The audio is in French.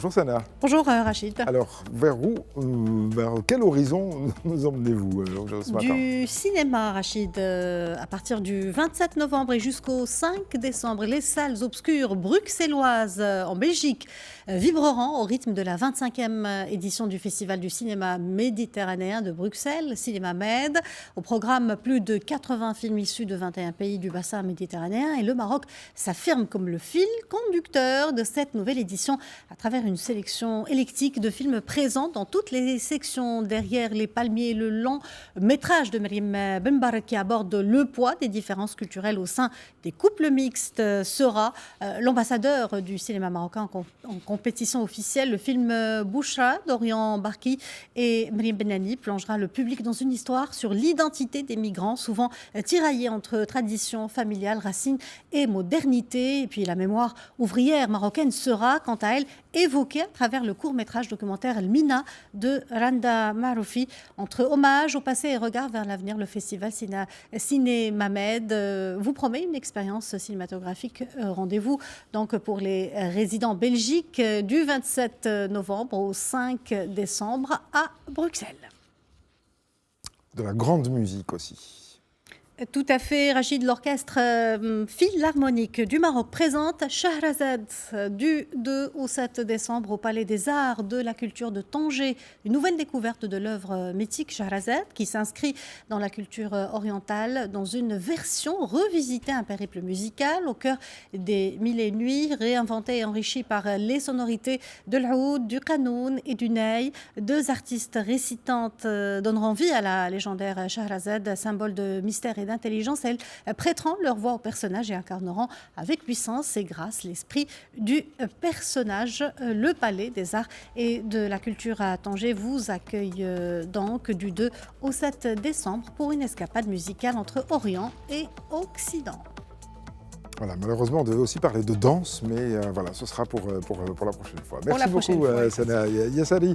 Bonjour Sana. Bonjour Rachid. Alors, vers quel horizon nous emmenez-vous ce matin? Du cinéma, Rachid. À partir du 27 novembre et jusqu'au 5 décembre, les salles obscures bruxelloises en Belgique vibreront au rythme de la 25e édition du Festival du cinéma méditerranéen de Bruxelles, Cinéma Med. Au programme, plus de 80 films issus de 21 pays du bassin méditerranéen, et le Maroc s'affirme comme le fil conducteur de cette nouvelle édition à travers une sélection électique de films présents dans toutes les sections. Derrière les palmiers, le long métrage de Meriem Benbar qui aborde le poids des différences culturelles au sein des couples mixtes sera l'ambassadeur du cinéma marocain en compétition officielle. Le film Bouchra d'Orient Barki et Meriem Benani plongera le public dans une histoire sur l'identité des migrants, souvent tiraillés entre tradition familiale, racines et modernité. Et puis la mémoire ouvrière marocaine sera, quant à elle, évoquée à travers le court-métrage documentaire El Mina de Randa Maroufi. Entre hommage au passé et regard vers l'avenir, le festival Cinéma Med vous promet une expérience cinématographique. Rendez-vous donc pour les résidents belgiques du 27 novembre au 5 décembre à Bruxelles. De la grande musique aussi. Tout à fait, Rachid. L'orchestre philharmonique du Maroc présente Shahrazad du 2 au 7 décembre au Palais des Arts de la Culture de Tanger. Une nouvelle découverte de l'œuvre mythique Shahrazad qui s'inscrit dans la culture orientale dans une version revisitée, un périple musical au cœur des mille et nuits, réinventé et enrichi par les sonorités de l'oud, du qanoun et du ney. Deux artistes récitantes donneront vie à la légendaire Shahrazad, symbole de mystère et d'intelligence. Elles prêteront leur voix au personnage et incarneront avec puissance et grâce l'esprit du personnage. Le Palais des Arts et de la Culture à Tanger vous accueille donc du 2 au 7 décembre pour une escapade musicale entre Orient et Occident. Voilà, malheureusement, on devait aussi parler de danse, mais voilà, ce sera pour la prochaine fois. Merci beaucoup, Sana Yassari.